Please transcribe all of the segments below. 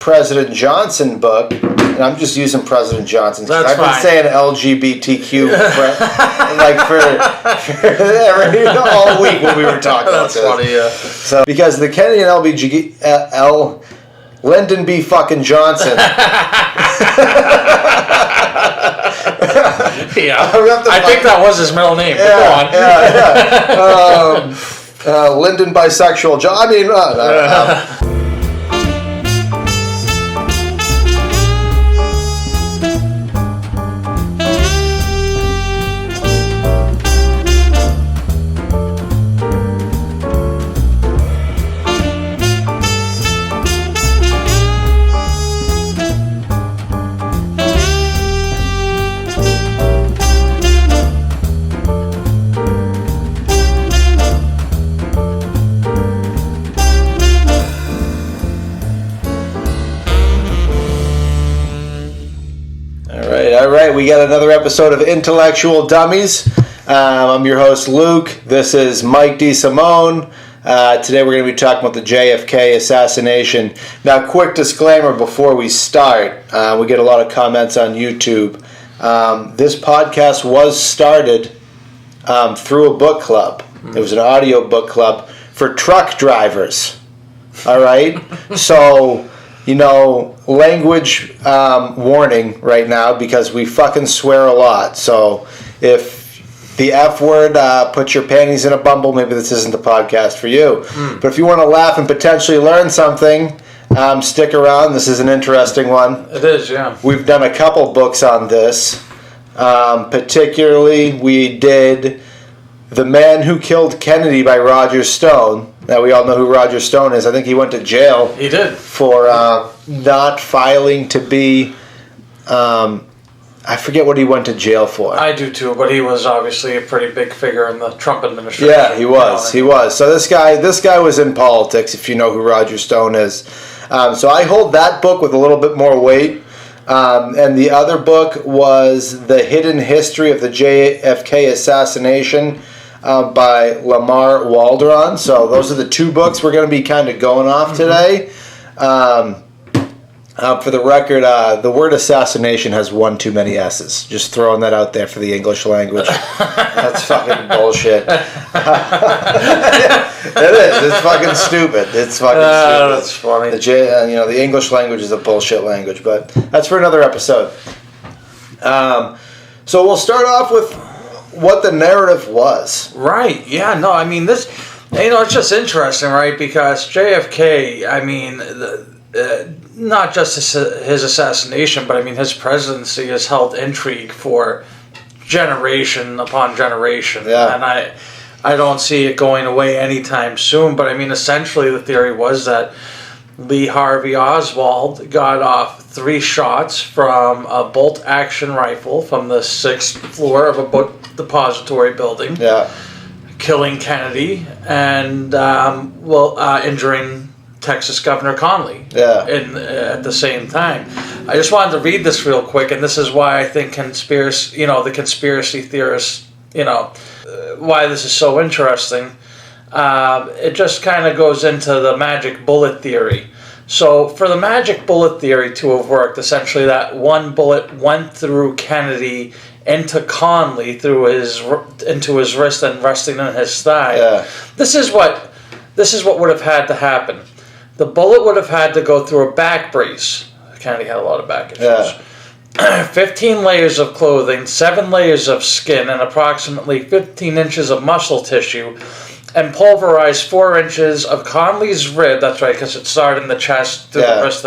President Johnson book, and I'm just using President Johnson because I've been saying LGBTQ all week when we were talking about this. That's funny, yeah. So because the Kennedy and Lyndon B. fucking Johnson. Yeah, I think that was his middle name. Go on. Lyndon bisexual John. I mean. All right, we got another episode of Intellectual Dummies. I'm your host, Luke. This is Mike DeSimone. Today we're going to be talking about the JFK Assassination. Now, quick disclaimer before we start. We get a lot of comments on YouTube. This podcast was started through a book club. It was an audio book club for truck drivers. All right? So... language warning right now because we fucking swear a lot. So if the F word, put your panties in a bumble, maybe this isn't the podcast for you. But if you want to laugh and potentially learn something, stick around. This is an interesting one. It is, yeah. We've done a couple books on this. Particularly, we did The Man Who Killed Kennedy by Roger Stone. Now, we all know who Roger Stone is. I think he went to jail. He did. For not filing to be... I forget what he went to jail for. I do too, but he was obviously a pretty big figure in the Trump administration. Yeah, he was. He was. So this guy was in politics, if you know who Roger Stone is. So I hold that book with a little bit more weight. And the other book was The Hidden History of the JFK Assassination by Lamar Waldron. So those are the two books we're going to be kind of going off today. For the record, the word assassination has one too many S's. Just throwing that out there for the English language. That's fucking bullshit. It is. It's fucking stupid. It's fucking stupid. That's funny. The English language is a bullshit language, but that's for another episode. So we'll start off with what the narrative was. Right. Yeah. No. I mean, this. It's just interesting, right? Because JFK. I mean, not just his assassination, but I mean his presidency has held intrigue for generation upon generation. Yeah. And I don't see it going away anytime soon. But I mean, essentially, the theory was that Lee Harvey Oswald got off 3 shots from a bolt-action rifle from the 6th floor of a book depository building, killing Kennedy and injuring Texas Governor Conley at the same time. I just wanted to read this real quick, and this is why I think the conspiracy theorists, why this is so interesting. It just kind of goes into the magic bullet theory. So for the magic bullet theory to have worked, essentially that one bullet went through Kennedy into Conley into his wrist and resting in his thigh. Yeah. This is what would have had to happen. The bullet would have had to go through a back brace. Kennedy had a lot of back issues. Yeah. 15 layers of clothing, 7 layers of skin, and approximately 15 inches of muscle tissue, and pulverized 4 inches of Conley's rib, that's right, because it started in the chest through the wrist,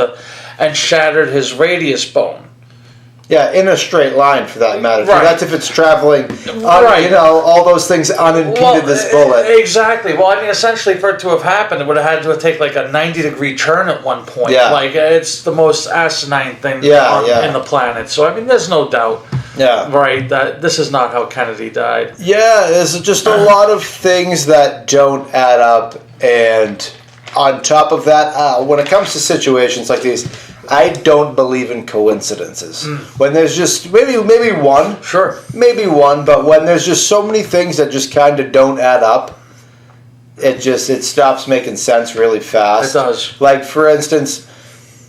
and shattered his radius bone. Yeah, in a straight line, for that matter. Right. That's if it's traveling, all those things unimpeded this bullet. Exactly. Well, I mean, essentially, for it to have happened, it would have had to take like a 90-degree turn at one point. Yeah. Like, it's the most asinine thing in the planet. So, I mean, there's no doubt, right, that this is not how Kennedy died. Yeah, there's just a lot of things that don't add up. And on top of that, when it comes to situations like these, I don't believe in coincidences. When there's just maybe one, maybe one, but when there's just so many things that just kind of don't add up, it stops making sense really fast. It does. Like, for instance,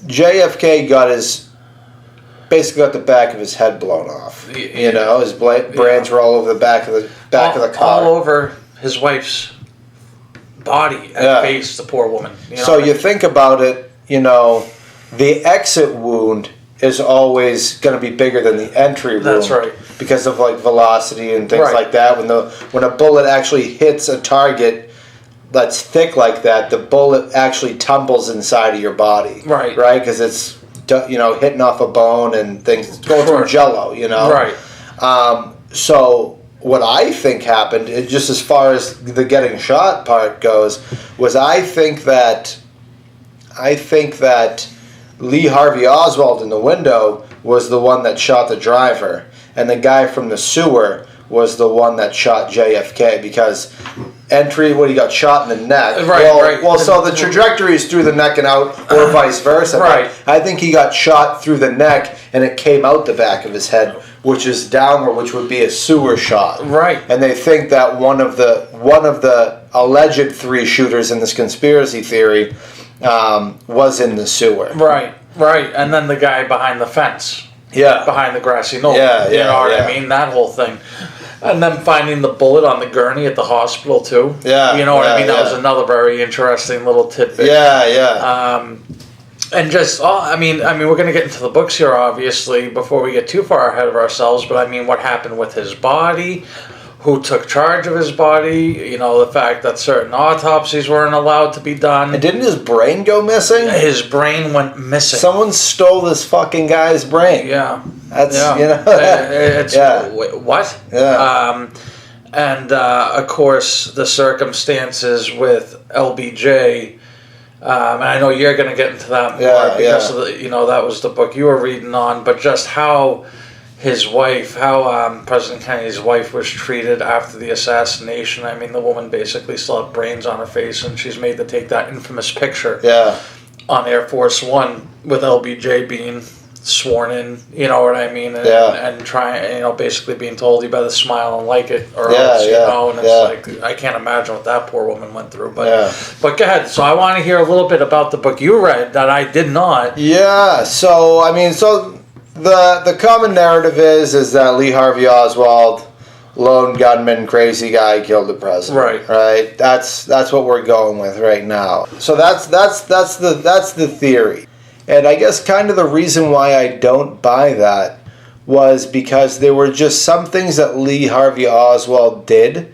JFK basically got the back of his head blown off. You know, his brains were all over the back of the car, all over his wife's body and face. The poor woman. So you think about it, you know, the exit wound is always going to be bigger than the entry wound. That's right. Because of like velocity and things like that. When a bullet actually hits a target that's thick like that, the bullet actually tumbles inside of your body. Right. Right? Because it's, you know, hitting off a bone and things. It's going through jello, you know. Right. So what I think happened, just as far as the getting shot part goes, was I think that Lee Harvey Oswald in the window was the one that shot the driver, and the guy from the sewer was the one that shot JFK, because when he got shot in the neck. Right. Well, so the trajectory is through the neck and out, or vice versa. Right. I think he got shot through the neck, and it came out the back of his head, which is downward, which would be a sewer shot. Right. And they think that one of the alleged 3 shooters in this conspiracy theory was in the sewer. Right. And then the guy behind the fence. Yeah. Behind the grassy knoll. You know what I mean? That whole thing. And then finding the bullet on the gurney at the hospital, too. Yeah. You know what I mean? That was another very interesting little tidbit. Yeah. And just, I mean, we're going to get into the books here, obviously, before we get too far ahead of ourselves. But, I mean, what happened with his body? Who took charge of his body? You know, the fact that certain autopsies weren't allowed to be done. And didn't his brain go missing? His brain went missing. Someone stole this fucking guy's brain. Yeah. That's, you know. What? Yeah. And, of course, the circumstances with LBJ. And I know you're going to get into that more because of the, you know, that was the book you were reading on. But just how his wife, President Kennedy's wife was treated after the assassination. I mean, the woman basically still had brains on her face, and she's made to take that infamous picture on Air Force One with LBJ being sworn in, you know what I mean? And trying, you know, basically being told you better smile and like it or else, you know, and it's like, I can't imagine what that poor woman went through. But go ahead. So I want to hear a little bit about the book you read that I did not. Yeah, so, I mean, the common narrative is that Lee Harvey Oswald, lone gunman, crazy guy, killed the president. Right. That's what we're going with right now. So that's the theory, and I guess kind of the reason why I don't buy that was because there were just some things that Lee Harvey Oswald did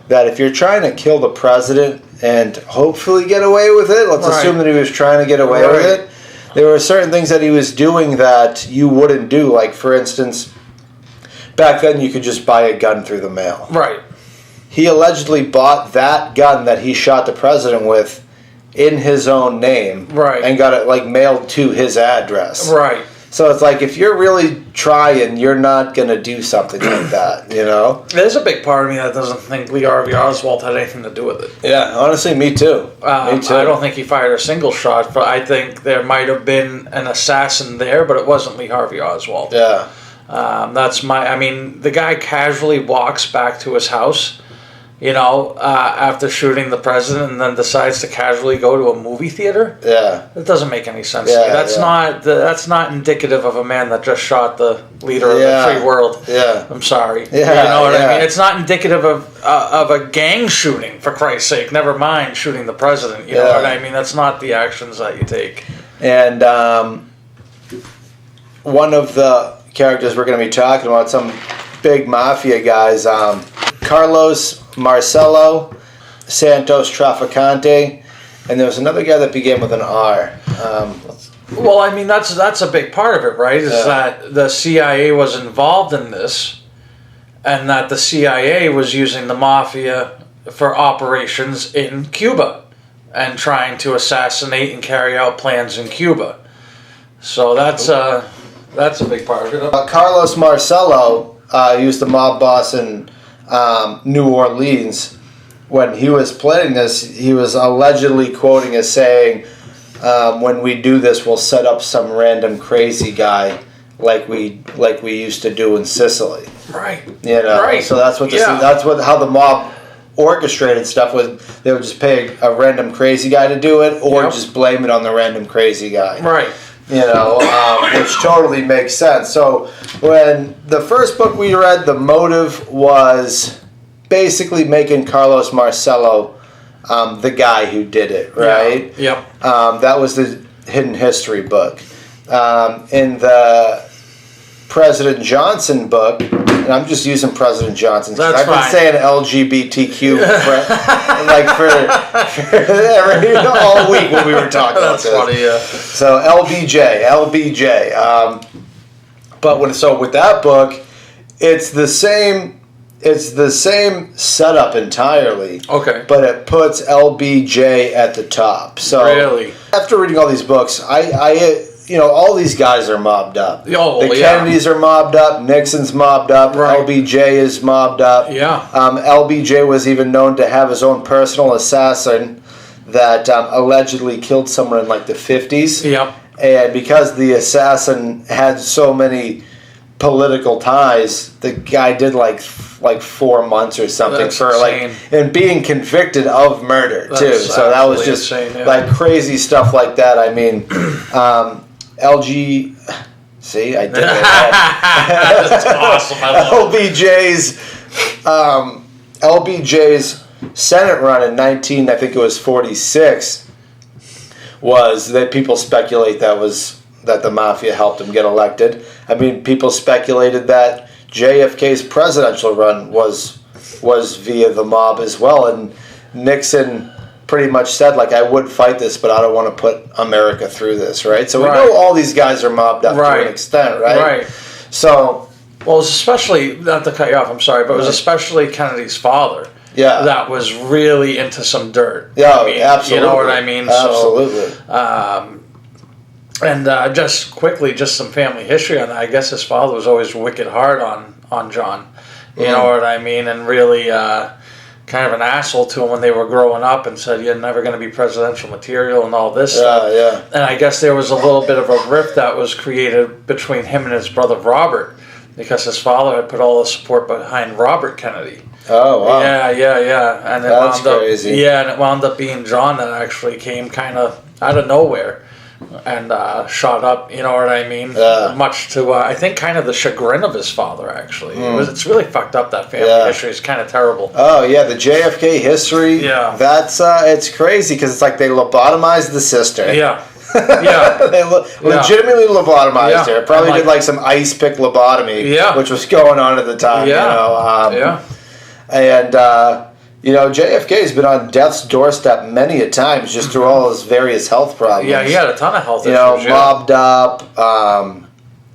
that if you're trying to kill the president and hopefully get away with it, let's assume that he was trying to get away with it. There were certain things that he was doing that you wouldn't do. Like, for instance, back then you could just buy a gun through the mail. Right. He allegedly bought that gun that he shot the president with in his own name. Right. And got it, like, mailed to his address. Right. So it's like, if you're really trying, you're not going to do something like that, you know? There's a big part of me that doesn't think Lee Harvey Oswald had anything to do with it. Yeah, honestly, me too. Me too. I don't think he fired a single shot, but I think there might have been an assassin there, but it wasn't Lee Harvey Oswald. Yeah. I mean, the guy casually walks back to his house, you know, after shooting the president, and then decides to casually go to a movie theater. Yeah, that doesn't make any sense to me. That's not indicative of a man that just shot the leader of the free world. Yeah, I'm sorry. Yeah, you know what I mean. It's not indicative of a gang shooting, for Christ's sake. Never mind shooting the president. You know what I mean. That's not the actions that you take. And one of the characters we're going to be talking about, some big mafia guys, Carlos Marcelo Santos Traficante, and there was another guy that began with an R. Well, I mean, that's a big part of it, right? Is that the CIA was involved in this, and that the CIA was using the mafia for operations in Cuba and trying to assassinate and carry out plans in Cuba. So that's a big part of it. Carlos Marcelo, he was the mob boss in New Orleans. When he was planning this, he was allegedly quoting as saying, when we do this, we'll set up some random crazy guy like we used to do in Sicily. Right. You know. Right. So that's how the mob orchestrated stuff was. They would just pay a random crazy guy to do it, or just blame it on the random crazy guy. Right. Which totally makes sense. So when the first book we read, the motive was basically making Carlos Marcello the guy who did it, right? Yeah. Yep. That was the hidden history book. In the President Johnson book, and I'm just using President Johnson because I've been saying LGBTQ all week when we were talking about this. That's funny, yeah. So LBJ. But with that book, it's the same setup entirely. Okay. But it puts LBJ at the top. So really, after reading all these books, I all these guys are mobbed up. The Kennedys are mobbed up. Nixon's mobbed up. Right. LBJ is mobbed up. Yeah. LBJ was even known to have his own personal assassin that allegedly killed someone in like the 50s. Yep. And because the assassin had so many political ties, the guy did like 4 months or something. That's for insane. And being convicted of murder too. So that was just insane, yeah. Like crazy stuff like that. I mean, See, I did it. That's awesome. LBJ's Senate run in 1946 was that people speculate that the mafia helped him get elected. I mean, people speculated that JFK's presidential run was via the mob as well, and Nixon pretty much said, like, I would fight this, but I don't want to put America through this, right? So we know all these guys are mobbed up to an extent, right? Right. So... Well, it was especially, not to cut you off, I'm sorry, but it was especially Kennedy's father that was really into some dirt. Yeah, absolutely. You know what I mean? Absolutely. And just quickly, just some family history on that. I guess his father was always wicked hard on John. You know what I mean? And really... kind of an asshole to him when they were growing up and said you're never going to be presidential material and all this stuff. Yeah. And I guess there was a little bit of a rift that was created between him and his brother Robert because his father had put all the support behind Robert Kennedy. Oh, wow. Yeah. And that's crazy. Yeah, and it wound up being John that actually came kind of out of nowhere and shot up, you know what I mean? Much to, I think, kind of the chagrin of his father, actually. It's really fucked up, that family history. It's kind of terrible. Oh, yeah, the JFK history, that's, it's crazy, because it's like they lobotomized the sister. Yeah. They legitimately lobotomized her. Probably did, like, some ice pick lobotomy, which was going on at the time, And, JFK's been on death's doorstep many a times just through all his various health problems. Yeah, he had a ton of health issues. Mobbed up,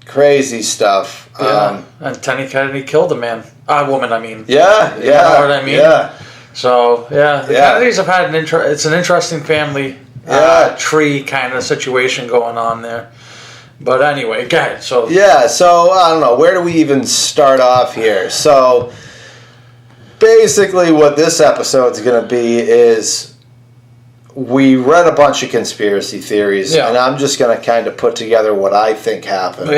crazy stuff. And Tenny Kennedy killed a woman, I mean. Yeah. You know what I mean? Yeah. So, the Kennedys have had it's an interesting family tree kind of situation going on there. But anyway, go ahead. So I don't know, where do we even start off here? So... basically what this episode's going to be is we read a bunch of conspiracy theories and I'm just going to kind of put together what I think happened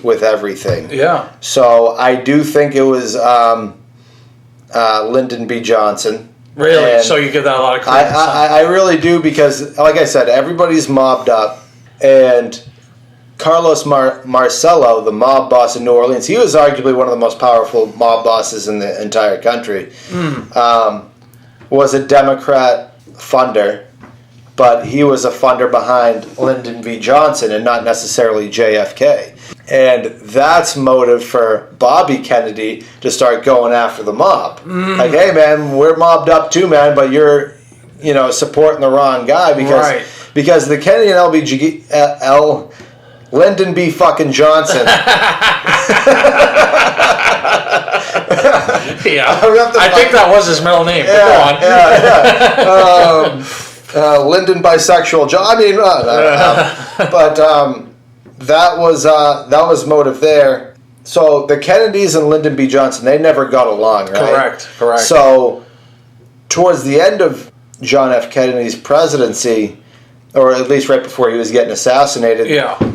with everything. Yeah. So I do think it was Lyndon B. Johnson. Really? And so you give that a lot of credit? I really do because, like I said, everybody's mobbed up and... Carlos Marcello, the mob boss in New Orleans, he was arguably one of the most powerful mob bosses in the entire country. Was a Democrat funder, but he was a funder behind Lyndon B. Johnson and not necessarily JFK. And that's motive for Bobby Kennedy to start going after the mob. Like, hey, man, we're mobbed up too, man, but you're, supporting the wrong guy because the Kennedy and Lyndon B. fucking Johnson. I think that was his middle name. Go on. Lyndon bisexual John. I mean, but that was motive there. So the Kennedys and Lyndon B. Johnson, they never got along, right? Correct. So towards the end of John F. Kennedy's presidency, or at least right before he was getting assassinated,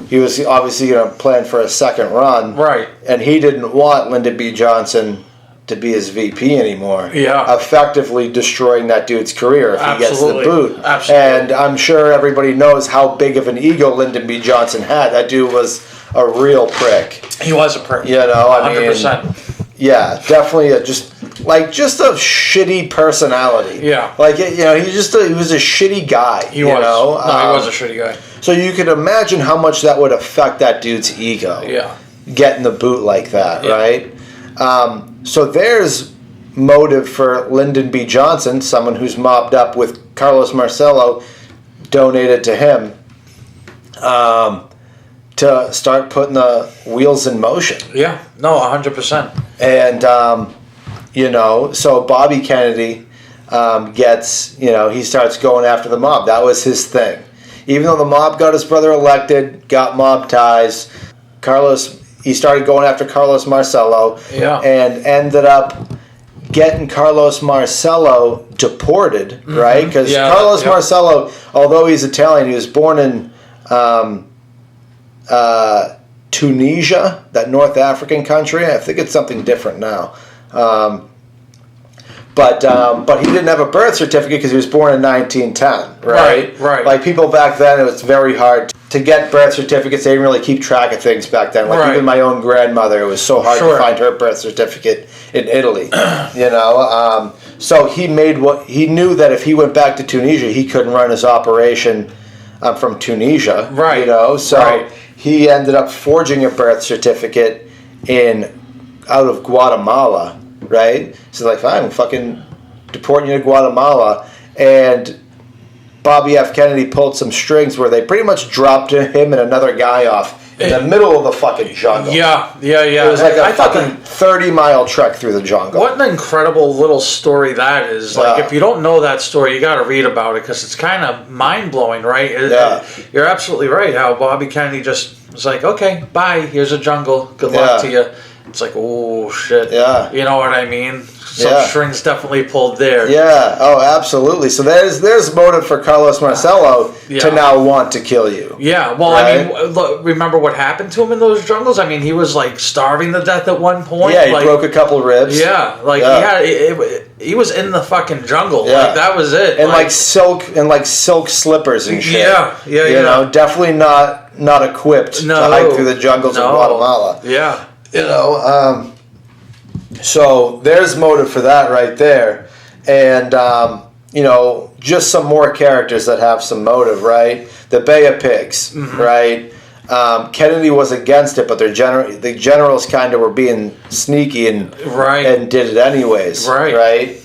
he was obviously going to plan for a second run. Right. And he didn't want Lyndon B. Johnson to be his VP anymore. Yeah. Effectively destroying that dude's career if he gets the boot. Absolutely. And I'm sure everybody knows how big of an ego Lyndon B. Johnson had. That dude was a real prick. He was a prick. You know, 100%. Yeah, definitely just a shitty personality. Yeah. Like, you know, he was a shitty guy. He was. No, he was a shitty guy. So you could imagine how much that would affect that dude's ego. Yeah. Getting the boot like that, right? So there's motive for Lyndon B. Johnson, someone who's mobbed up with Carlos Marcello, donated to him, to start putting the wheels in motion. Yeah, no, 100%. And, you know, so Bobby Kennedy gets, you know, he starts going after the mob. That was his thing. Even though the mob got his brother elected, got mob ties, he started going after Carlos Marcello, and ended up getting Carlos Marcello deported, right? Because Carlos Marcello, although he's Italian, he was born in Tunisia, that North African country. I think it's something different now. But he didn't have a birth certificate because he was born in 1910, right? Right. Like, people back then, it was very hard to get birth certificates. They didn't really keep track of things back then. Like, even my own grandmother, it was so hard to find her birth certificate in Italy, you know? So he knew that if he went back to Tunisia, he couldn't run his operation from Tunisia, you know? So he ended up forging a birth certificate out of Guatemala, right? So like, fine, I'm fucking deporting you to Guatemala. And Bobby F. Kennedy pulled some strings where they pretty much dropped him and another guy off in the middle of the fucking jungle. Yeah. It was like a fucking 30-mile trek through the jungle. What an incredible little story that is. Like, if you don't know that story, you got to read about it because it's kind of mind-blowing, right? You're absolutely right how Bobby Kennedy just was like, okay, bye, here's a jungle. Good luck to you. It's like, oh, shit. Yeah. You know what I mean? Some strings definitely pulled there. Yeah. Oh, absolutely. So there's motive for Carlos Marcello to now want to kill you. Yeah. Well, right? I mean, look, remember what happened to him in those jungles? I mean, he was like starving to death at one point. Yeah, he broke a couple ribs. Yeah. Like he was in the fucking jungle. Yeah. Like, that was it. And like silk slippers and shit. Yeah. You know, definitely not equipped to hike through the jungles of Guatemala. Yeah. You know, so there's motive for that right there. And, you know, just some more characters that have some motive, right? The Bay of Pigs, right? Kennedy was against it, but the generals kind of were being sneaky and did it anyways, right?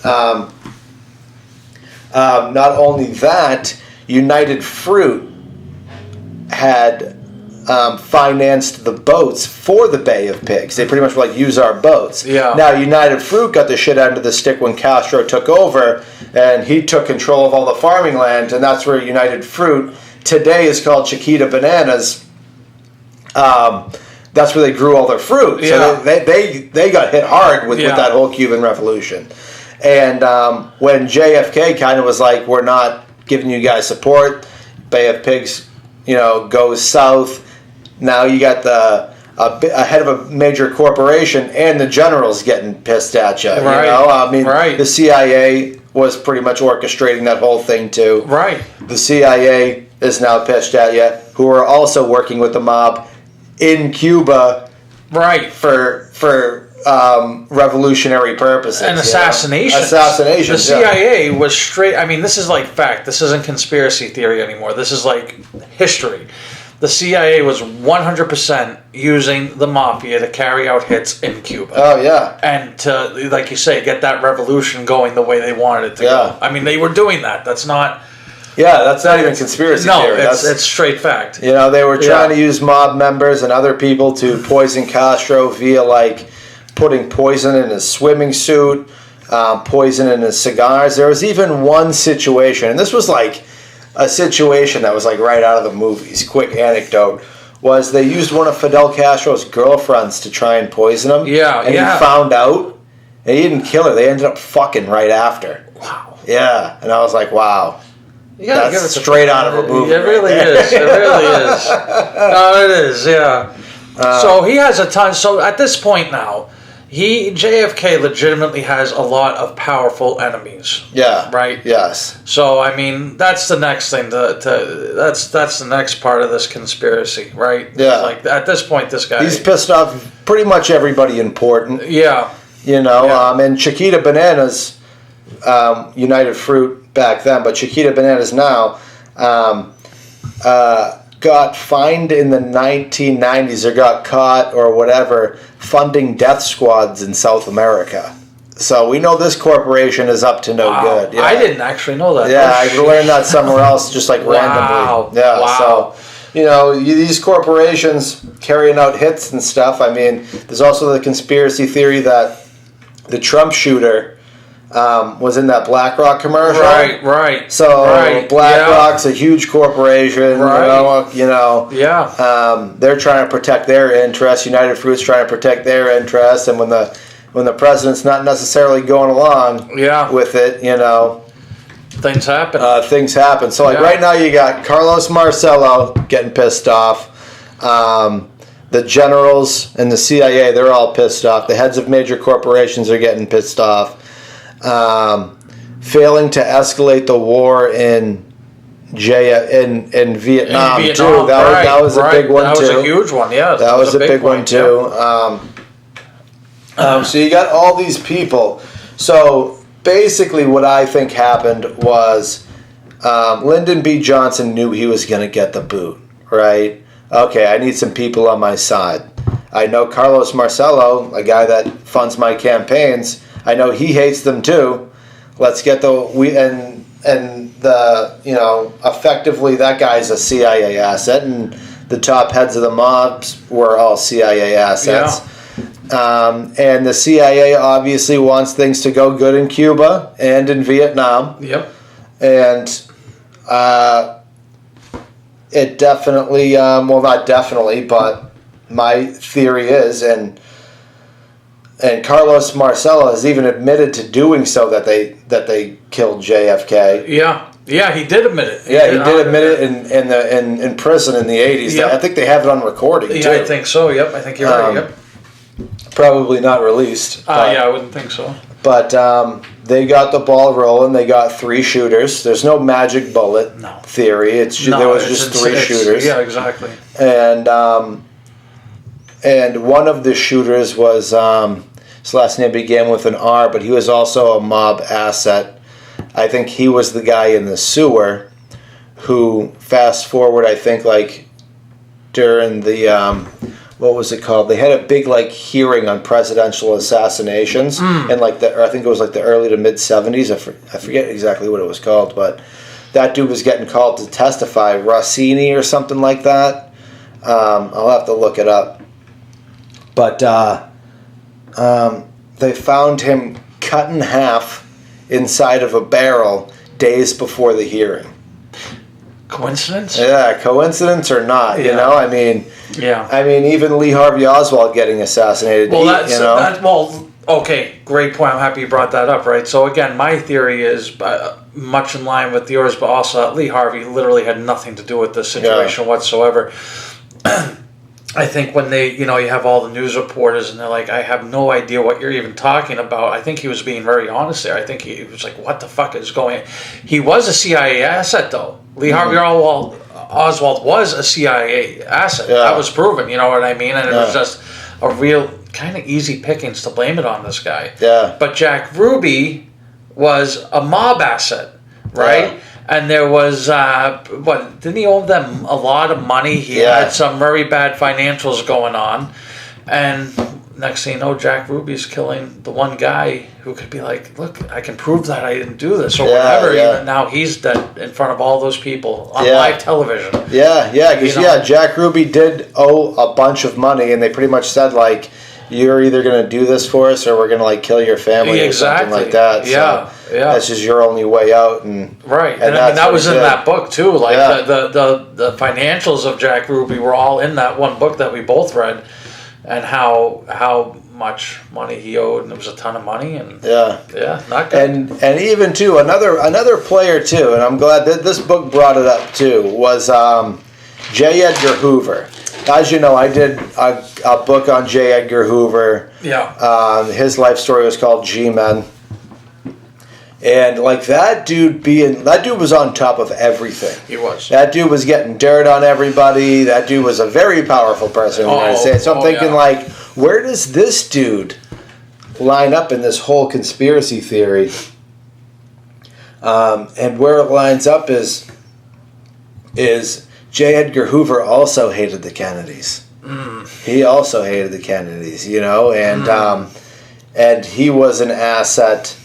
Not only that, United Fruit had financed the boats for the Bay of Pigs. They pretty much were like, use our boats. Yeah. Now, United Fruit got the shit end of the stick when Castro took over, and he took control of all the farming land, and that's where United Fruit today is called Chiquita Bananas. That's where they grew all their fruit. So they got hit hard with that whole Cuban Revolution. And when JFK kind of was like, we're not giving you guys support, Bay of Pigs, you know, goes south. Now you got a head of a major corporation and the generals getting pissed at you. You know, I mean, the CIA was pretty much orchestrating that whole thing too. Right. The CIA is now pissed at you, who are also working with the mob in Cuba. Right. For revolutionary purposes. And assassinations. Assassinations. The CIA was straight. I mean, this is like fact. This isn't conspiracy theory anymore. This is like history. The CIA was 100% using the mafia to carry out hits in Cuba. Oh, yeah. And to, like you say, get that revolution going the way they wanted it to go. I mean, they were doing that. That's not... Yeah, that's not even conspiracy theory. No, it's straight fact. You know, they were trying to use mob members and other people to poison Castro via, like, putting poison in his swimming suit, poison in his cigars. There was even one situation, and this was like a situation that was like right out of the movies. Quick anecdote was they used one of Fidel Castro's girlfriends to try and poison him. Yeah, and he found out, and he didn't kill her. They ended up fucking right after. Wow. Yeah, and I was like, wow. That's straight out of a movie. It really is. It really is. No, it is. Yeah. So he has a ton. So at this point now, JFK legitimately has a lot of powerful enemies. Yeah. Right? Yes. So, I mean, that's the next thing that's the next part of this conspiracy, right? Yeah. Like, at this point, this guy... He's pissed off pretty much everybody important. Yeah. You know, and Chiquita Bananas, United Fruit back then, but Chiquita Bananas now, got fined in the 1990s or got caught or whatever funding death squads in South America. So we know this corporation is up to no good. Yeah. I didn't actually know that. Yeah, I learned that somewhere else just like randomly. Yeah, wow. So, you know, these corporations carrying out hits and stuff. I mean, there's also the conspiracy theory that the Trump shooter was in that BlackRock commercial. Right. So BlackRock's a huge corporation. Right. You know. Yeah. They're trying to protect their interests. United Fruit's trying to protect their interests, and when the president's not necessarily going along with it, you know, things happen. So like right now, you got Carlos Marcello getting pissed off. The generals and the CIA, they're all pissed off. The heads of major corporations are getting pissed off. Failing to escalate the war in Vietnam too. That was a big one too. That was a huge one. Yeah, that was a big one too. So you got all these people. So basically, what I think happened was Lyndon B. Johnson knew he was going to get the boot. Right? Okay, I need some people on my side. I know Carlos Marcello, a guy that funds my campaigns. I know he hates them too. Let's get effectively that guy's a CIA asset, and the top heads of the mobs were all CIA assets. Yeah. And the CIA obviously wants things to go good in Cuba and in Vietnam. Yep. And it definitely, well, not definitely, but my theory is, and Carlos Marcello has even admitted to doing so that they killed JFK. Yeah, he did admit it. He did admit it in prison in the 80s. Yep. I think they have it on recording too. Yeah, I think so. Yep, I think you're right. Yep. Probably not released. I wouldn't think so. But they got the ball rolling. They got 3 shooters. There's no magic bullet theory. There was just 3 shooters. Yeah, exactly. And one of the shooters was, his last name began with an R, but he was also a mob asset. I think he was the guy in the sewer who, fast forward, I think, like, during the, what was it called? They had a big, like, hearing on presidential assassinations in, like, I think it was, like, the early to mid-'70s. I forget exactly what it was called, but that dude was getting called to testify. Rossini or something like that. I'll have to look it up. But they found him cut in half inside of a barrel days before the hearing. Coincidence? Yeah, coincidence or not, you know? I mean, even Lee Harvey Oswald getting assassinated. Well, okay, great point. I'm happy you brought that up, right? So again, my theory is much in line with yours, but also that Lee Harvey literally had nothing to do with this situation whatsoever. I think when you have all the news reporters and they're like, I have no idea what you're even talking about. I think he was being very honest there. I think he was like, what the fuck is going on? He was a CIA asset, though. Lee Harvey Oswald was a CIA asset. Yeah. That was proven, you know what I mean? And it was just a real kind of easy pickings to blame it on this guy. Yeah. But Jack Ruby was a mob asset, right? Yeah. And there was, didn't he owe them a lot of money? He had some very bad financials going on. And next thing you know, Jack Ruby's killing the one guy who could be like, look, I can prove that I didn't do this or whatever. Yeah. Even now he's dead in front of all those people on live television. Yeah, because Jack Ruby did owe a bunch of money, and they pretty much said, like, you're either going to do this for us or we're going to, like, kill your family or something like that. Yeah. So that's just your only way out. Right. And I mean, that was in that book, too. Like, the financials of Jack Ruby were all in that one book that we both read, and how much money he owed, and it was a ton of money. And not good. And even, too, another player, too, and I'm glad that this book brought it up, too, was J. Edgar Hoover. as you know, I did a book on J. Edgar Hoover. Yeah. His life story was called G-Men. And like that dude was on top of everything. He was. That dude was getting dirt on everybody. That dude was a very powerful president in the United States. So I'm thinking, like, where does this dude line up in this whole conspiracy theory? And where it lines up is J. Edgar Hoover also hated the Kennedys. He also hated the Kennedys, you know, and he was an asset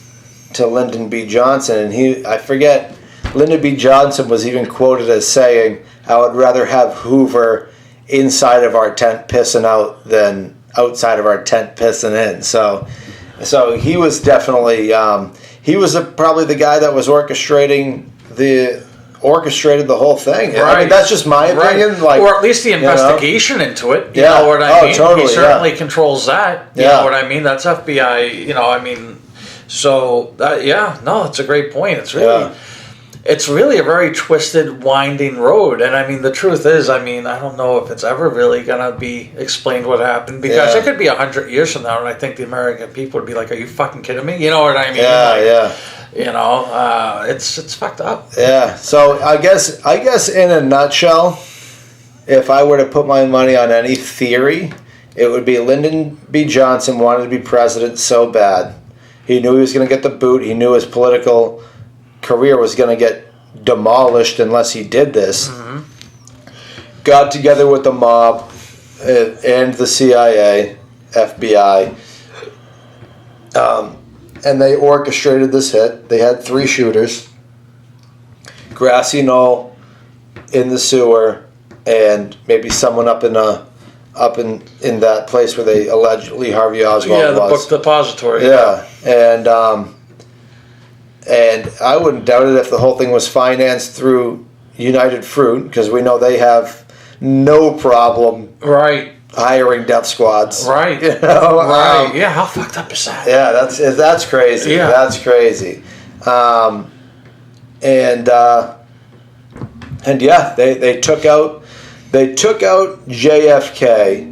to Lyndon B. Johnson, and I forget, Lyndon B. Johnson was even quoted as saying, "I would rather have Hoover inside of our tent pissing out than outside of our tent pissing in." So he was definitely he was probably the guy that was orchestrated the whole thing. Right. I mean, that's just my opinion. Right. Like, or at least the investigation into it. You yeah. know what I mean? Totally, he certainly controls that. You know what I mean? That's FBI. You know, I mean. So it's a great point. It's really a very twisted, winding road. And I mean, the truth is, I don't know if it's ever really gonna be explained what happened, because it could be 100 years from now, and I think the American people would be like, "Are you fucking kidding me?" You know what I mean? You know, it's fucked up. Yeah. So I guess in a nutshell, if I were to put my money on any theory, it would be Lyndon B. Johnson wanted to be president so bad. He knew he was going to get the boot. He knew his political career was going to get demolished unless he did this. Mm-hmm. Got together with the mob and the CIA, FBI, and they orchestrated this hit. They had 3 shooters: Grassy Knoll, in the sewer, and maybe someone up in that place where they allegedly Harvey Oswald was. Yeah, the book depository. Yeah, and I wouldn't doubt it if the whole thing was financed through United Fruit, because we know they have no problem hiring death squads. Right. You know? Right. Yeah, how fucked up is that? Yeah, that's crazy. Yeah. That's crazy. They took out JFK.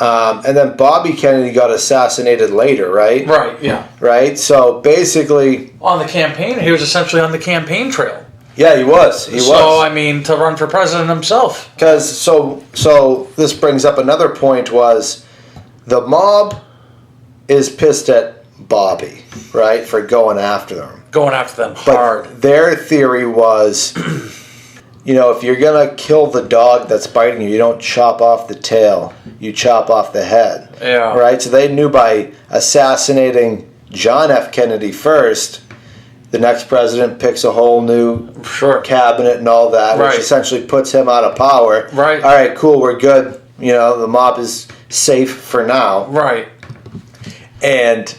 And then Bobby Kennedy got assassinated later, right? Right, yeah. Right? So basically... On the campaign, he was essentially on the campaign trail. Yeah, he was. So, I mean, to run for president himself. Because, so this brings up another point, was the mob is pissed at Bobby, right, for going after them. Going after them hard. But their theory was... You know, if you're going to kill the dog that's biting you, you don't chop off the tail. You chop off the head. Yeah. Right? So they knew by assassinating John F. Kennedy first, the next president picks a whole new cabinet and all that, which essentially puts him out of power. Right. All right, cool, we're good. You know, the mob is safe for now. Right. And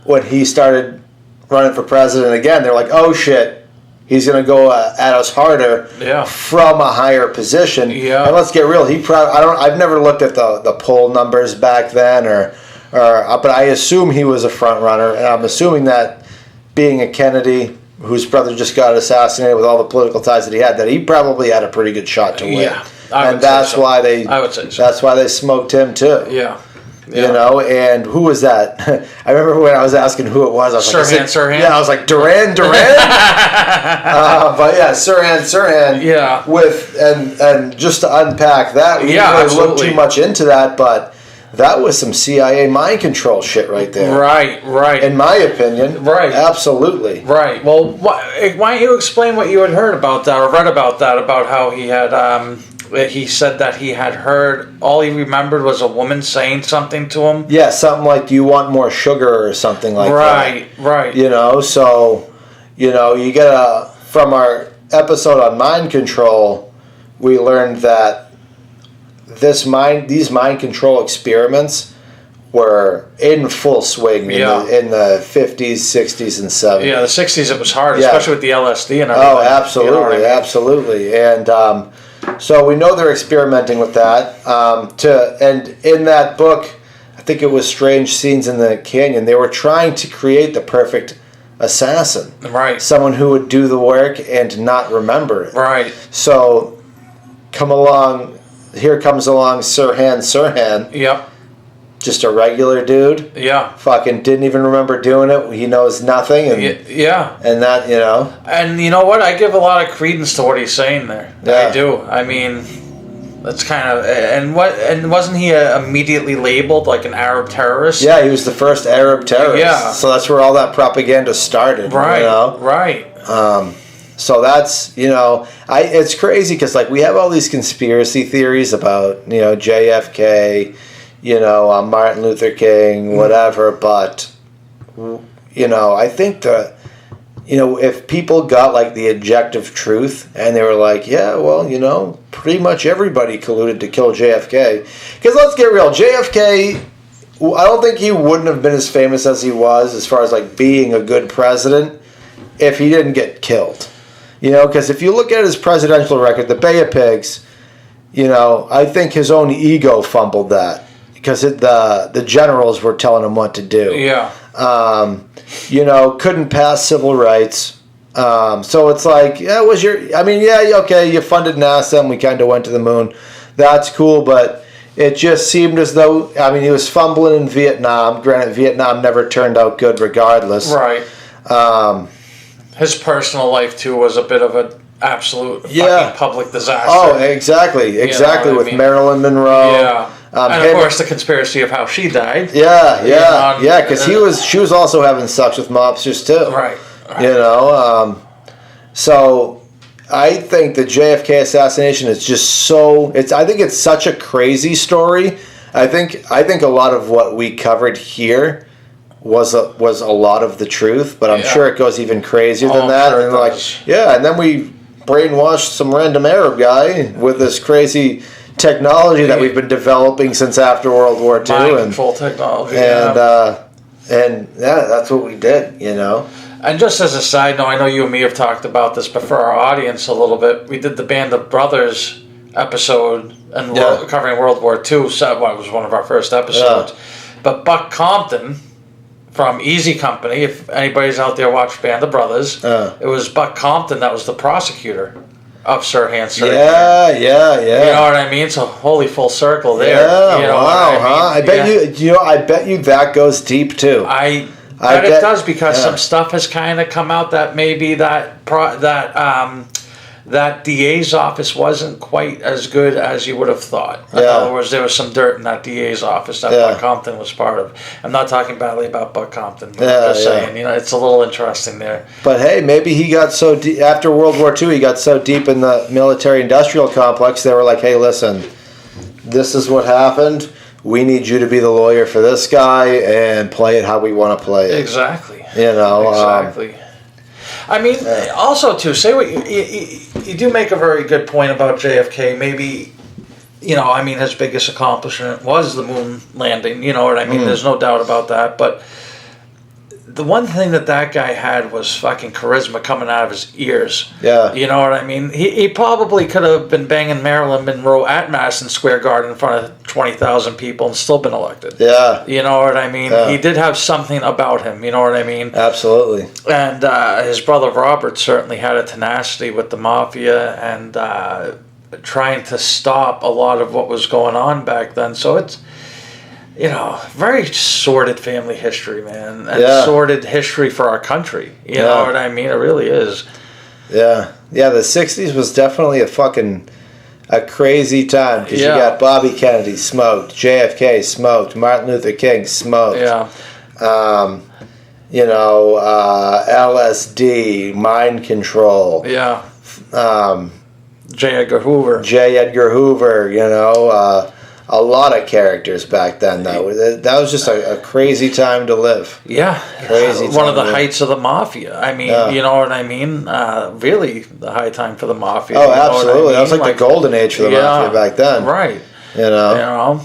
when he started running for president again, they're like, oh, shit. He's going to go at us harder from a higher position. Yeah. And let's get real. I've never looked at the poll numbers back then, but I assume he was a front runner, and I'm assuming that being a Kennedy, whose brother just got assassinated with all the political ties that he had, that he probably had a pretty good shot to win. Yeah. And that's why they. I would say so. That's why they smoked him too. Yeah. You know, and who was that? I remember when I was asking who it was. I was Sirhan. Yeah, I was like, Duran. But yeah, Sirhan. Yeah. And just to unpack that, we didn't really look too much into that, but that was some CIA mind control shit right there. Right. In my opinion. Right. Absolutely. Right. Well, why don't you explain what you had heard about that, or read about that, about how he had... he said that he had heard, all he remembered was a woman saying something to him. Yeah, something like, do you want more sugar or something like that. Right. You know, so, you know, you get from our episode on mind control, we learned that these mind control experiments were in full swing in the 50s, 60s, and 70s. Yeah, the 60s it was hard, especially with the LSD and everything. Oh, absolutely, you know what I mean? Absolutely. And so we know they're experimenting with that. And in that book, I think it was Strange Scenes in the Canyon, they were trying to create the perfect assassin. Right. Someone who would do the work and not remember it. Right. So come along here comes along Sirhan. Yep. Just a regular dude. Yeah. Fucking didn't even remember doing it. He knows nothing. And, yeah. And that, you know. And you know what? I give a lot of credence to what he's saying there. Yeah. I do. I mean, that's kind of... And wasn't he immediately labeled like an Arab terrorist? Yeah, he was the first Arab terrorist. Yeah. So that's where all that propaganda started. Right. You know? Right. So that's, you know, it's crazy because, like, we have all these conspiracy theories about, you know, JFK, you know, Martin Luther King, whatever, but, you know, I think that, you know, if people got, like, the objective truth and they were like, yeah, well, you know, pretty much everybody colluded to kill JFK. Because let's get real, JFK, I don't think he wouldn't have been as famous as he was as far as, like, being a good president if he didn't get killed. You know, because if you look at his presidential record, the Bay of Pigs, you know, I think his own ego fumbled that because the generals were telling him what to do. Yeah. You know, couldn't pass civil rights. So it's like, yeah, okay, you funded NASA and we kind of went to the moon. That's cool, but it just seemed as though, I mean, he was fumbling in Vietnam. Granted, Vietnam never turned out good regardless. Right. His personal life, too, was a bit of an absolute fucking public disaster. Oh, exactly. You know with Marilyn Monroe. Yeah. And, of course, the conspiracy of how she died. Yeah, because she was also having sex with mobsters, too. Right. You know, so I think the JFK assassination is just so... I think it's such a crazy story. I think a lot of what we covered here was a lot of the truth, but I'm sure it goes even crazier than that. Sure, and and then we brainwashed some random Arab guy with this crazy technology that we've been developing since after World War II. Mind control technology. And that's what we did, you know. And just as a side note, I know you and me have talked about this, but for our audience a little bit, we did the Band of Brothers episode and covering World War II. So it was one of our first episodes. Yeah. But Buck Compton from Easy Company, if anybody's out there watched Band of Brothers, it was Buck Compton that was the prosecutor of Sirhan. Yeah. You know what I mean? So holy full circle there. Yeah, you know wow, I bet I bet you that goes deep too. I bet it does because some stuff has kind of come out that maybe that DA's office wasn't quite as good as you would have thought. In other words, there was some dirt in that DA's office that Buck Compton was part of. I'm not talking badly about Buck Compton. I'm just saying, you know, it's a little interesting there. But hey, maybe he got so deep after World War II. He got so deep in the military-industrial complex. They were like, "Hey, listen, this is what happened. We need you to be the lawyer for this guy and play it how we want to play it." Exactly. You know. Exactly. I mean, also, too, say what you do make a very good point about JFK. Maybe, you know, I mean, his biggest accomplishment was the moon landing. You know what I mean? There's no doubt about that. But the one thing that guy had was fucking charisma coming out of his ears. Yeah. You know what I mean? He probably could have been banging Marilyn Monroe at Madison Square Garden in front of 20,000 people and still been elected. Yeah. You know what I mean? Yeah. He did have something about him. You know what I mean? Absolutely. And his brother Robert certainly had a tenacity with the mafia and trying to stop a lot of what was going on back then. So it's, you know, very sordid family history, man. And sordid history for our country. You know what I mean? It really is. Yeah. Yeah, the 60s was definitely a crazy time because you got Bobby Kennedy smoked, JFK smoked, Martin Luther King smoked. Yeah. You know, LSD, mind control. Yeah. J. Edgar Hoover. You know, a lot of characters back then. That was just a crazy time to live. Yeah, crazy. One of the heights of the mafia. I mean, you know what I mean? Really, the high time for the mafia. Oh, absolutely. I mean? That was like the golden age for the mafia back then. Right. You know.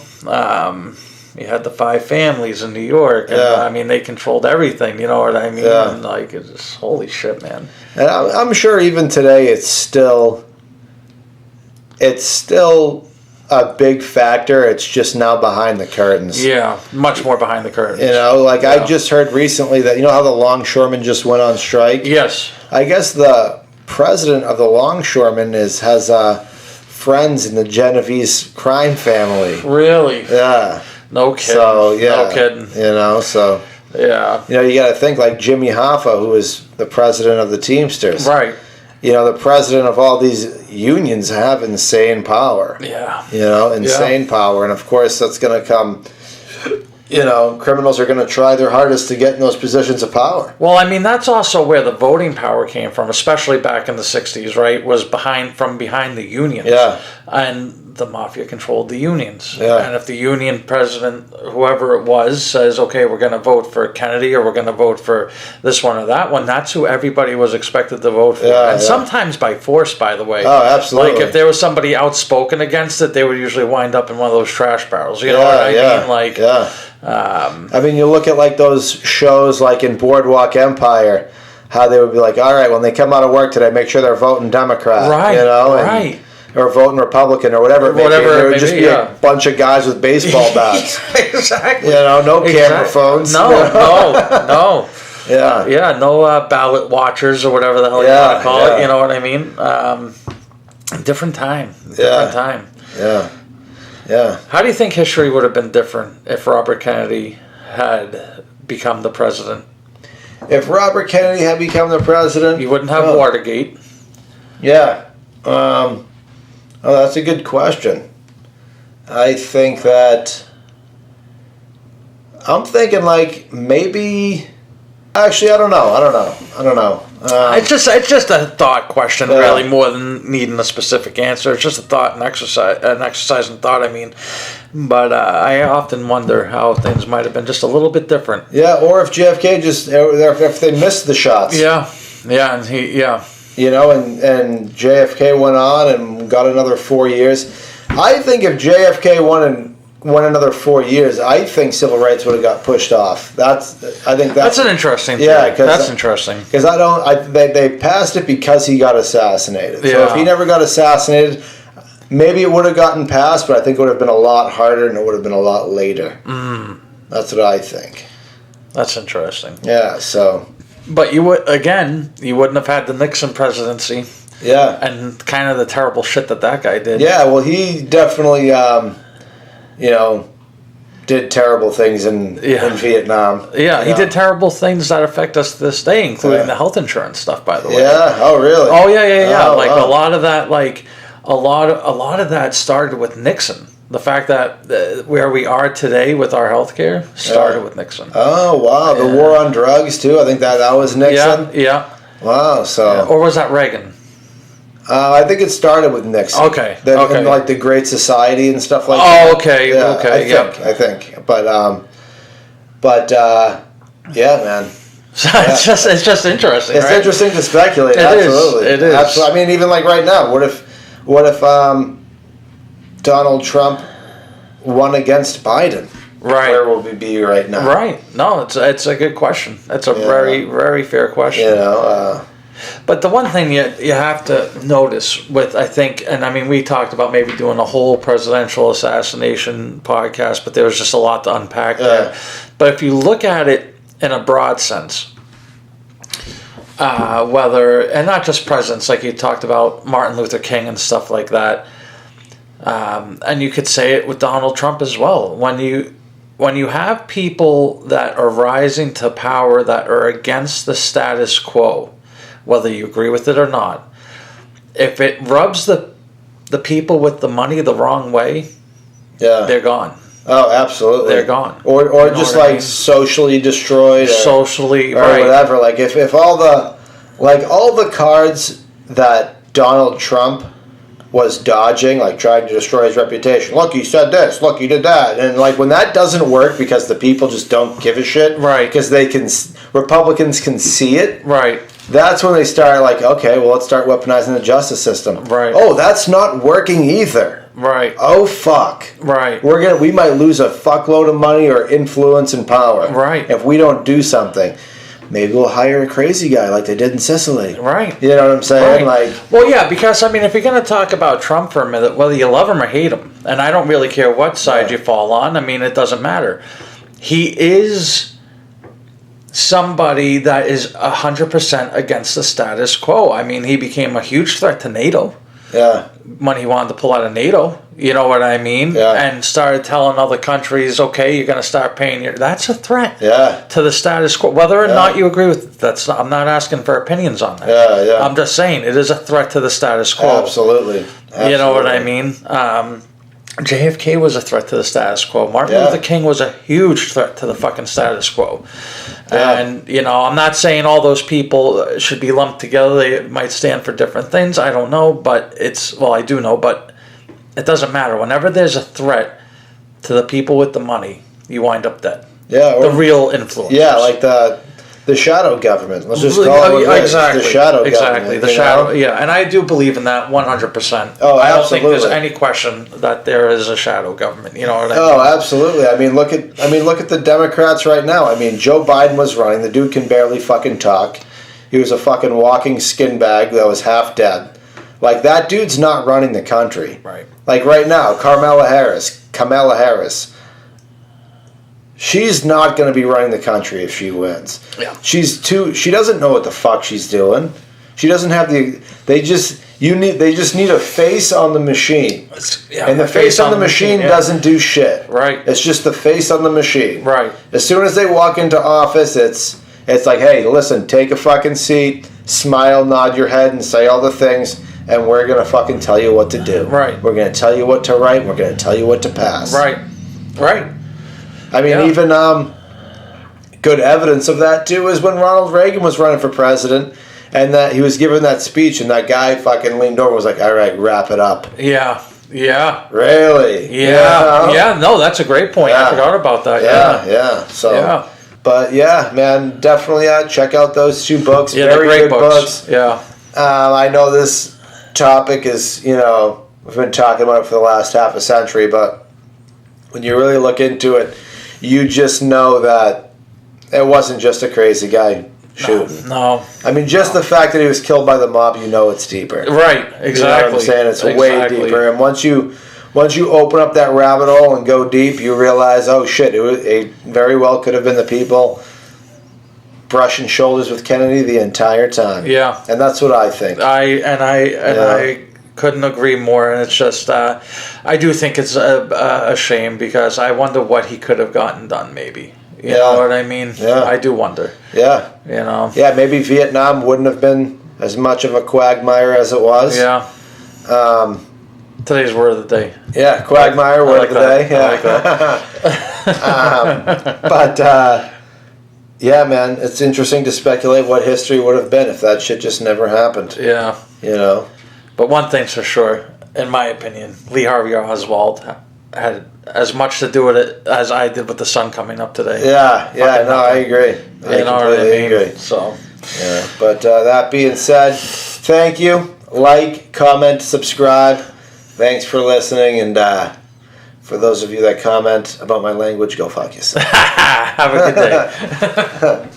You had the five families in New York, and I mean, they controlled everything. You know what I mean? Yeah. And like, it's just, holy shit, man. And I'm sure even today, it's still a big factor. It's just now behind the curtains. Yeah, much more behind the curtains. You know, like I just heard recently that, you know how the longshoremen just went on strike? Yes. I guess the president of the longshoremen has friends in the Genovese crime family. Really? Yeah. No kidding. So, yeah. No kidding. You know, so... Yeah. You know, you got to think like Jimmy Hoffa, who was the president of the Teamsters. Right. You know, the president of all these unions have insane power. Yeah. You know, insane power. And, of course, that's going to come... You know, criminals are going to try their hardest to get in those positions of power. Well, I mean, that's also where the voting power came from, especially back in the 60s, right? Was from behind the unions. Yeah. And the mafia controlled the unions. Yeah. And if the union president, whoever it was, says, okay, we're going to vote for Kennedy or we're going to vote for this one or that one, that's who everybody was expected to vote for. Yeah, and sometimes by force, by the way. Oh, absolutely. Like, if there was somebody outspoken against it, they would usually wind up in one of those trash barrels. You know what I mean? Like, I mean, you look at like those shows like in Boardwalk Empire, how they would be like, all right, when they come out of work today, make sure they're voting Democrat. Right, you know, right. Or voting Republican or whatever it may be. There would just be a bunch of guys with baseball bats. Exactly. You know, no camera phones. No. Yeah. Yeah, no ballot watchers or whatever the hell you want to call it. You know what I mean? Different time. Different time. Yeah. Yeah. How do you think history would have been different if Robert Kennedy had become the president? If Robert Kennedy had become the president... You wouldn't have Watergate. Yeah. Oh, that's a good question. I think that... I'm thinking like maybe... Actually, I don't know. It's just a thought question, really, more than needing a specific answer. It's just a thought and exercise and thought. I mean, but I often wonder how things might have been just a little bit different. Yeah, or if JFK if they missed the shots. Yeah, and You know, and JFK went on and got another 4 years. I think if JFK won another 4 years, I think civil rights would have got pushed off. That's an interesting theory. Yeah, that's interesting. Because they passed it because he got assassinated. Yeah. So if he never got assassinated, maybe it would have gotten passed, but I think it would have been a lot harder and it would have been a lot later. That's what I think. That's interesting. Yeah. So. But you wouldn't have had the Nixon presidency. Yeah. And kind of the terrible shit that guy did. Yeah. Well, he definitely. You know, did terrible things in Vietnam. Yeah, he did terrible things that affect us to this day, including the health insurance stuff, by the way. Yeah. Oh, really? Oh, yeah. A lot of that, a lot of that started with Nixon. The fact that where we are today with our health care started with Nixon. Oh, wow. The war on drugs, too. I think that was Nixon. Yeah. Wow. So. Or was that Reagan? I think it started with Nixon. Okay. And like the Great Society and stuff like that. Oh, okay. Yeah, Okay. I think. But yeah, man. It's just interesting. It's interesting to speculate. Absolutely. It is. Absolutely. I mean, even like right now, what if Donald Trump won against Biden? Right. Where will we be right now? Right. No, it's a good question. It's a very, very fair question. You know. But the one thing you have to notice with, I think, and I mean, we talked about maybe doing a whole presidential assassination podcast, but there was just a lot to unpack there. But if you look at it in a broad sense, and not just presidents, like you talked about Martin Luther King and stuff like that, and you could say it with Donald Trump as well. When you have people that are rising to power that are against the status quo, whether you agree with it or not, if it rubs the people with the money the wrong way, they're gone. Oh, absolutely. They're gone. Or just like socially destroyed. Socially, or whatever. Like if all the cards that Donald Trump was dodging, like trying to destroy his reputation. Look, he said this. Look, he did that. And like when that doesn't work because the people just don't give a shit. Right. Because Republicans can see it. Right. That's when they start like, okay, well, let's start weaponizing the justice system. Right. Oh, that's not working either. Right. Oh, fuck. Right. We might lose a fuckload of money or influence and power. Right. If we don't do something. Maybe we'll hire a crazy guy like they did in Sicily. Right. You know what I'm saying? Right. Like, well, yeah, because, I mean, if you're going to talk about Trump for a minute, whether you love him or hate him, and I don't really care what side you fall on, I mean, it doesn't matter. He is somebody that is 100% against the status quo. I mean, he became a huge threat to NATO. Yeah. When he wanted to pull out of NATO, you know what I mean? Yeah. And started telling other countries, okay, you're going to start paying your... That's a threat to the status quo. Whether or not you agree with that's, I'm not asking for opinions on that. Yeah, yeah. I'm just saying it is a threat to the status quo. Absolutely. You know what I mean? JFK was a threat to the status quo. Martin Luther King was a huge threat to the fucking status quo. Yeah. And, you know, I'm not saying all those people should be lumped together. They might stand for different things. I don't know, but I do know, but it doesn't matter. Whenever there's a threat to the people with the money, you wind up dead. Yeah. The real influencers. Yeah, like the shadow government. Let's just call it what it is. The shadow government. Exactly. The shadow. Yeah, and I do believe in that 100%. Oh, I don't absolutely. think there's any question that there is a shadow government. You know what I mean? Oh, absolutely. I mean, look at the Democrats right now. I mean, Joe Biden was running. The dude can barely fucking talk. He was a fucking walking skin bag that was half dead. Like, that dude's not running the country. Right. Like right now, Kamala Harris. She's not going to be running the country if she wins. Yeah. She doesn't know what the fuck she's doing. She doesn't have they just need a face on the machine. Yeah, and the face on the machine doesn't do shit. Right. It's just the face on the machine. Right. As soon as they walk into office, it's like, hey, listen, take a fucking seat, smile, nod your head, and say all the things, and we're going to fucking tell you what to do. Right. We're going to tell you what to write, and we're going to tell you what to pass. Right. Right. I mean, even good evidence of that, too, is when Ronald Reagan was running for president, and that he was giving that speech, and that guy fucking leaned over and was like, all right, wrap it up. Yeah. Yeah. Really? Yeah. Yeah. No, that's a great point. I forgot about that. Yeah. So, but yeah, man, definitely check out those two books. Yeah, Very they're great good books. Yeah. I know this topic is, we've been talking about it for the last half a century, but when you really look into it, you just know that it wasn't just a crazy guy shooting. No. I mean, just the fact that he was killed by the mob, it's deeper. Right, exactly. You know what I'm saying? It's way deeper. And once you open up that rabbit hole and go deep, you realize, oh shit, it very well could have been the people brushing shoulders with Kennedy the entire time. Yeah. And that's what I think. I couldn't agree more, and it's just I do think it's a shame, because I wonder what he could have gotten done, maybe. You know what I mean? Yeah. I do wonder. Yeah. Yeah, maybe Vietnam wouldn't have been as much of a quagmire as it was. Yeah. Today's word of the day. Yeah, quagmire, word of the day. Yeah. I like that. But yeah, man, it's interesting to speculate what history would have been if that shit just never happened. Yeah. But one thing's for sure, in my opinion, Lee Harvey Oswald had as much to do with it as I did with the sun coming up today. Yeah, I agree. I completely agree. So, yeah. But that being said, thank you. Like, comment, subscribe. Thanks for listening, and for those of you that comment about my language, go fuck yourself. Have a good day.